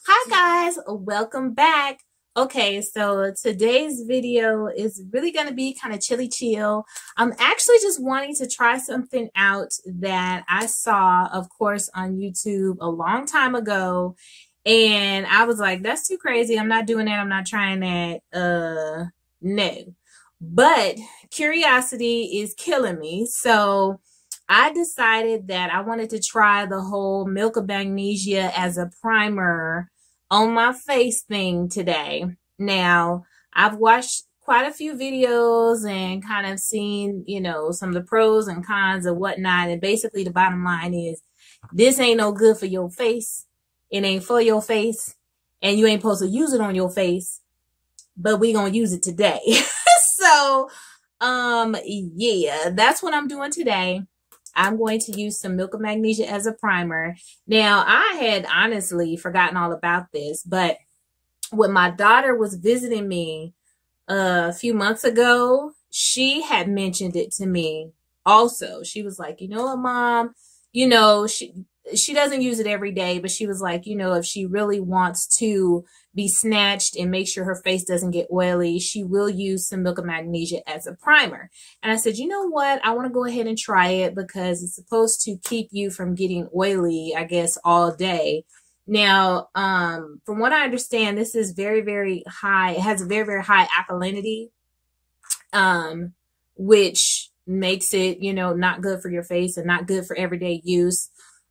Hi guys, welcome back. Okay, so today's video is really going to be kind of chilly chill. I'm actually just wanting to try something out that I saw, of course, on YouTube a long time ago. And I was like, that's too crazy. I'm not doing that. I'm not trying that. No. But curiosity is killing me. So I decided that I wanted to try the whole milk of magnesia as a primer on my face thing today. Now, I've watched quite a few videos and kind of seen, you know, some of the pros and cons and whatnot. And basically the bottom line is this ain't no good for your face. It ain't for your face. And you ain't supposed to use it on your face. But we gonna use it today. So, yeah, that's what I'm doing today. I'm going to use some milk of magnesia as a primer. Now, I had honestly forgotten all about this, but when my daughter was visiting me a few months ago, she had mentioned it to me also. She was like, you know what, Mom, you know, she doesn't use it every day, but she was like, you know, if she really wants to be snatched and make sure her face doesn't get oily, she will use some milk of magnesia as a primer. And I said, you know what? I want to go ahead and try it because it's supposed to keep you from getting oily, I guess, all day. Now, from what I understand, this is very, very high. It has a very, very high alkalinity, which makes it, you know, not good for your face and not good for everyday use.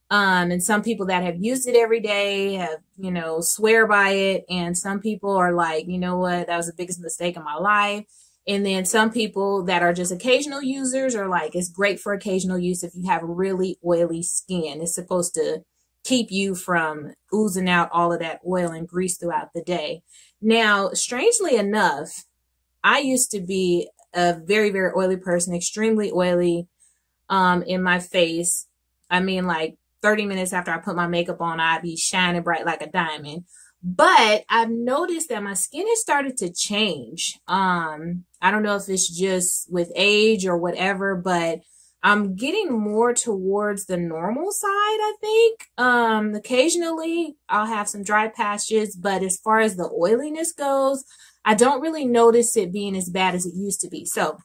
And some people that have used it every day have, you know, swear by it. And some people are like, you know what, that was the biggest mistake in my life. And then some people that are just occasional users are like, it's great for occasional use if you have really oily skin. It's supposed to keep you from oozing out all of that oil and grease throughout the day. Now, strangely enough, I used to be a very, very oily person, extremely oily in my face. I mean, like 30 minutes after I put my makeup on, I'd be shining bright like a diamond. But I've noticed that my skin has started to change. I don't know if it's just with age or whatever, but I'm getting more towards the normal side, I think. Occasionally I'll have some dry patches, but as far as the oiliness goes, I don't really notice it being as bad as it used to be. So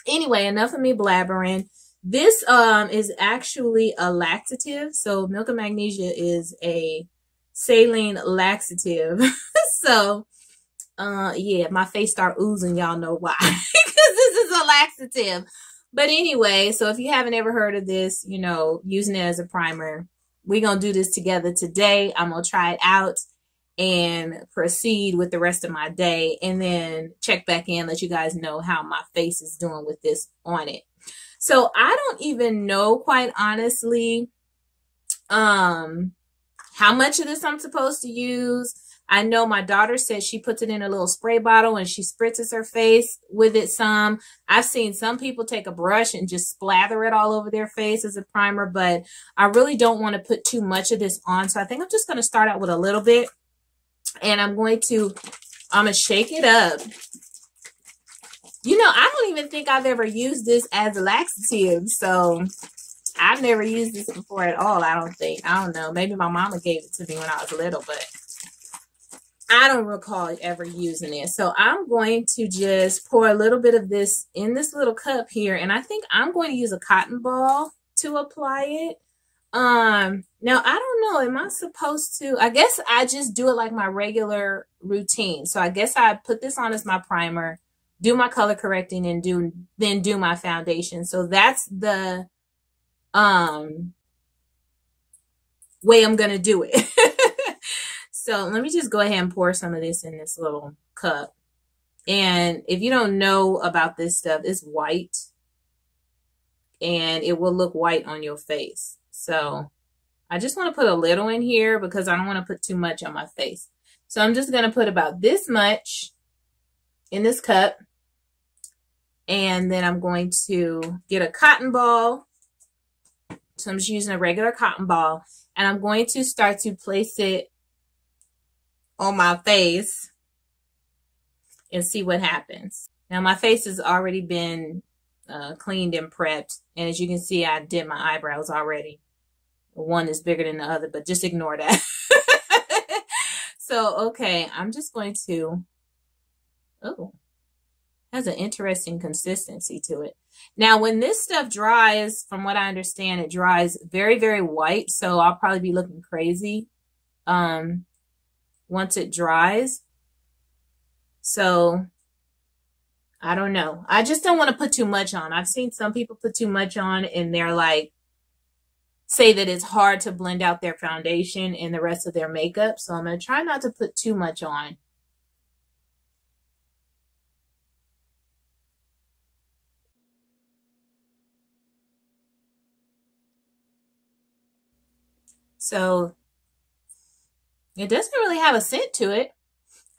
anyway, enough of me blabbering. This is actually a laxative. So milk of magnesia is a saline laxative. So yeah, my face start oozing, y'all know why. Because this is a laxative. But anyway, so if you haven't ever heard of this, you know, using it as a primer, we're going to do this together today. I'm going to try it out and proceed with the rest of my day and then check back in, let you guys know how my face is doing with this on it. So I don't even know, quite honestly, how much of this I'm supposed to use. I know my daughter said she puts it in a little spray bottle and she spritzes her face with it some. I've seen some people take a brush and just splather it all over their face as a primer, but I really don't want to put too much of this on. So I think I'm just going to start out with a little bit and I'm going to shake it up. You know, I don't even think I've ever used this as a laxative. So I've never used this before at all, I don't think. I don't know. Maybe my mama gave it to me when I was little, but I don't recall ever using it. So I'm going to just pour a little bit of this in this little cup here. And I think I'm going to use a cotton ball to apply it. Now, I don't know. Am I supposed to? I guess I just do it like my regular routine. So I guess I put this on as my primer, do my color correcting, and then do my foundation. So that's the way I'm going to do it. So let me just go ahead and pour some of this in this little cup. And if you don't know about this stuff, it's white. And it will look white on your face. So I just want to put a little in here because I don't want to put too much on my face. So I'm just going to put about this much in this cup. And then I'm going to get a cotton ball. So I'm just using a regular cotton ball. And I'm going to start to place it on my face and see what happens. Now my face has already been cleaned and prepped. And as you can see, I did my eyebrows already. One is bigger than the other, but just ignore that. So, okay, I'm just going to, oh, has an interesting consistency to it. Now, when this stuff dries, from what I understand, it dries very, very white. So I'll probably be looking crazy once it dries. So I don't know. I just don't want to put too much on. I've seen some people put too much on and they're like, say that it's hard to blend out their foundation and the rest of their makeup. So I'm going to try not to put too much on. So it doesn't really have a scent to it.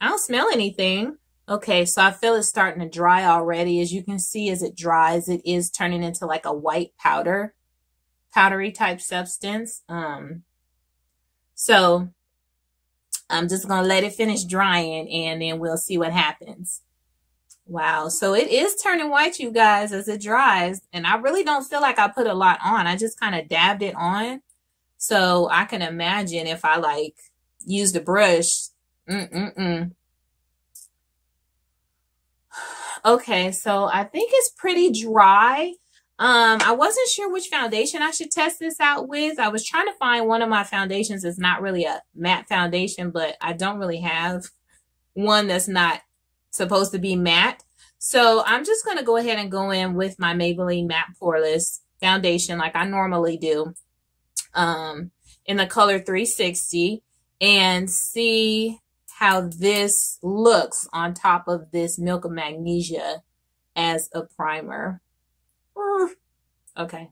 I don't smell anything. Okay, so I feel it's starting to dry already. As you can see, as it dries, it is turning into like a white powdery type substance. So I'm just going to let it finish drying and then we'll see what happens. Wow, so it is turning white, you guys, as it dries. And I really don't feel like I put a lot on. I just kind of dabbed it on. So I can imagine if I like used a brush. Okay, so I think it's pretty dry. I wasn't sure which foundation I should test this out with. I was trying to find one of my foundations that's not really a matte foundation, but I don't really have one that's not supposed to be matte. So I'm just going to go ahead and go in with my Maybelline Matte Poreless foundation like I normally do in the color 360 and see how this looks on top of this Milk of Magnesia as a primer. Okay.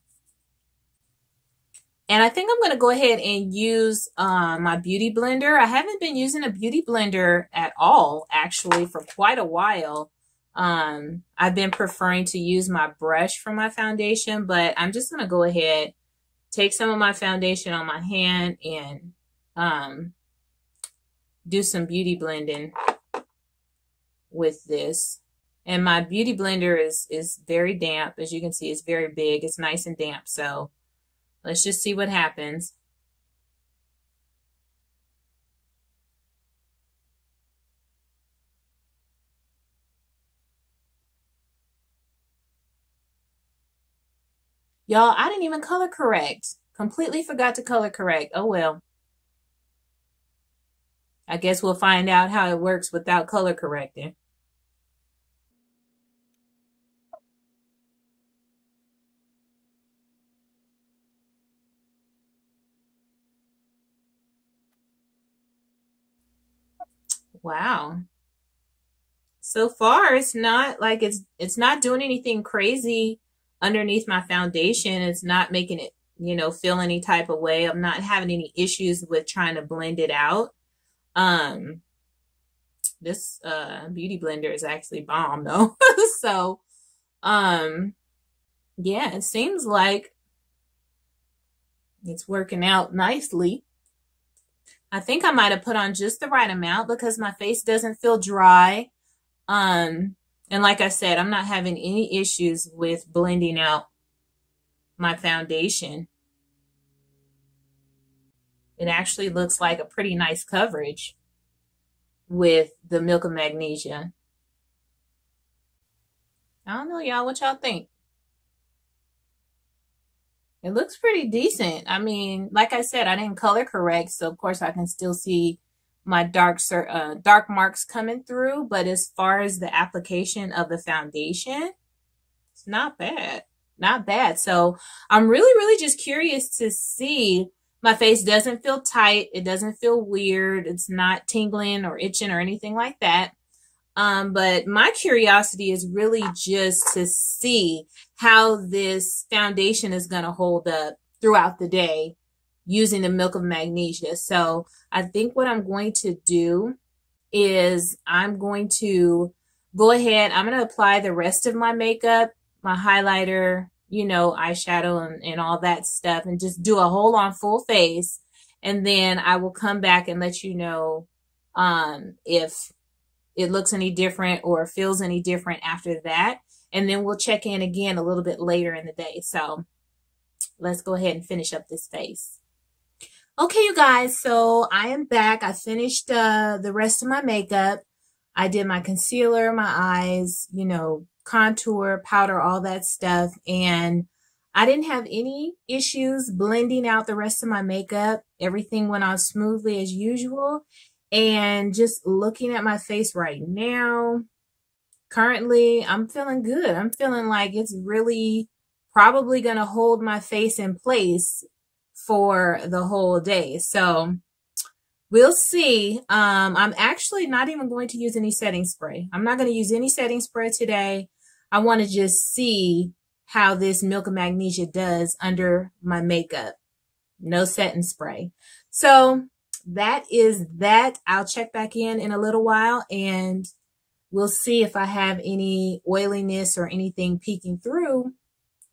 And I think I'm going to go ahead and use my beauty blender. I haven't been using a beauty blender at all, actually, for quite a while. I've been preferring to use my brush for my foundation, but I'm just going to go ahead, take some of my foundation on my hand and do some beauty blending with this. And my beauty blender is very damp. As you can see, it's very big. It's nice and damp. So let's just see what happens. Y'all, I didn't even color correct. Completely forgot to color correct. Oh, well. I guess we'll find out how it works without color correcting. Wow. So far, it's not like it's not doing anything crazy underneath my foundation. It's not making it, you know, feel any type of way. I'm not having any issues with trying to blend it out. This beauty blender is actually bomb though. So yeah, it seems like it's working out nicely. I think I might have put on just the right amount because my face doesn't feel dry. And like I said, I'm not having any issues with blending out my foundation. It actually looks like a pretty nice coverage with the Milk of Magnesia. I don't know, y'all, what y'all think? It looks pretty decent. I mean, like I said, I didn't color correct, so of course I can still see my dark marks coming through. But as far as the application of the foundation, it's not bad. Not bad. So I'm really just curious to see. My face doesn't feel tight. It doesn't feel weird. It's not tingling or itching or anything like that. But my curiosity is really just to see how this foundation is going to hold up throughout the day using the Milk of Magnesia. So I think what I'm going to do is I'm going to go ahead. I'm going to apply the rest of my makeup, my highlighter, you know, eyeshadow and all that stuff, and just do a whole on full face. And then I will come back and let you know if it looks any different or feels any different after that. And then we'll check in again a little bit later in the day. So let's go ahead and finish up this face. Okay, you guys, so I am back. I finished the rest of my makeup. I did my concealer, my eyes, you know, contour, powder, all that stuff. And I didn't have any issues blending out the rest of my makeup. Everything went on smoothly as usual. And just looking at my face right now, currently, I'm feeling good. I'm feeling like it's really probably going to hold my face in place for the whole day. So we'll see. I'm actually not even going to use any setting spray. I'm not going to use any setting spray today. I want to just see how this Milk of Magnesia does under my makeup. No setting spray. So that is that. I'll check back in a little while and we'll see if I have any oiliness or anything peeking through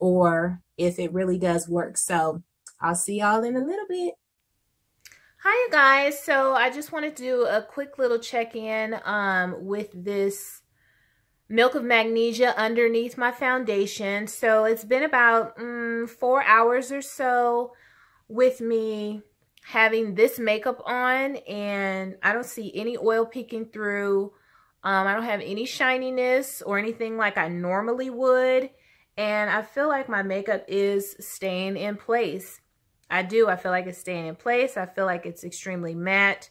or if it really does work. So I'll see y'all in a little bit. Hi, you guys. So I just wanted to do a quick little check-in with this Milk of Magnesia underneath my foundation. So it's been about 4 hours or so with me having this makeup on, and I don't see any oil peeking through. I don't have any shininess or anything like I normally would, and I feel like my makeup is staying in place. I do. I feel like it's staying in place. I feel like it's extremely matte.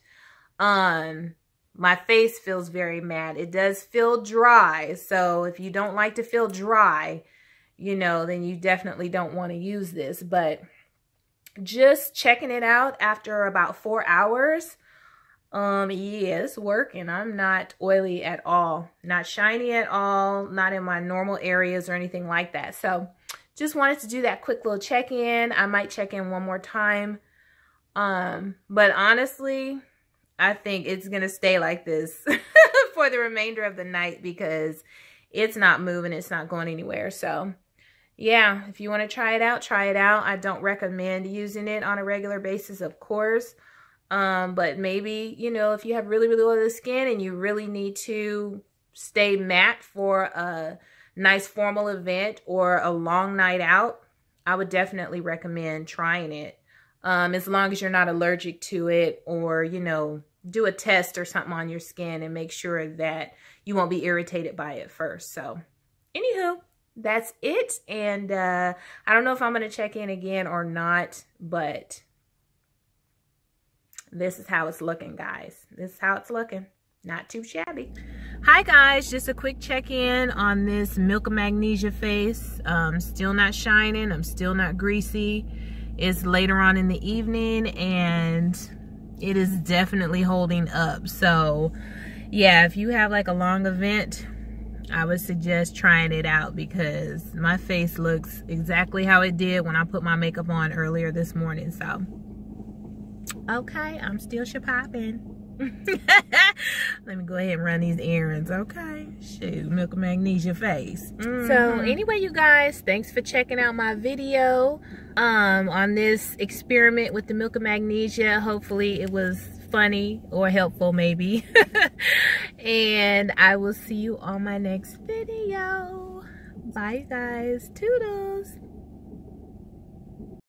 My face feels very matte. It does feel dry, so if you don't like to feel dry, you know, then you definitely don't want to use this. But just checking it out after about 4 hours, yeah, it's working. I'm not oily at all, not shiny at all, not in my normal areas or anything like that. So just wanted to do that quick little check-in. I might check in one more time. But honestly, I think it's going to stay like this for the remainder of the night because it's not moving. It's not going anywhere. So yeah, if you want to try it out, try it out. I don't recommend using it on a regular basis, of course. But maybe, you know, if you have really, really oily skin and you really need to stay matte for a nice formal event or a long night out, I would definitely recommend trying it. As long as you're not allergic to it, or, you know, do a test or something on your skin and make sure that you won't be irritated by it first. So anywho, that's it. And I don't know if I'm going to check in again or not, but this is how it's looking, guys. This is how it's looking. Not too shabby. Hi, guys. Just a quick check-in on this Milk of Magnesia face. Still not shining. I'm still not greasy. It's later on in the evening, and it is definitely holding up. So, yeah, if you have like a long event, I would suggest trying it out because my face looks exactly how it did when I put my makeup on earlier this morning. So, okay, I'm still shapopping. Let me go ahead and run these errands, okay? Shoot, Milk of Magnesia face. So anyway, you guys, thanks for checking out my video on this experiment with the Milk of Magnesia. Hopefully it was funny or helpful, maybe. And I will see you on my next video. Bye, you guys. Toodles.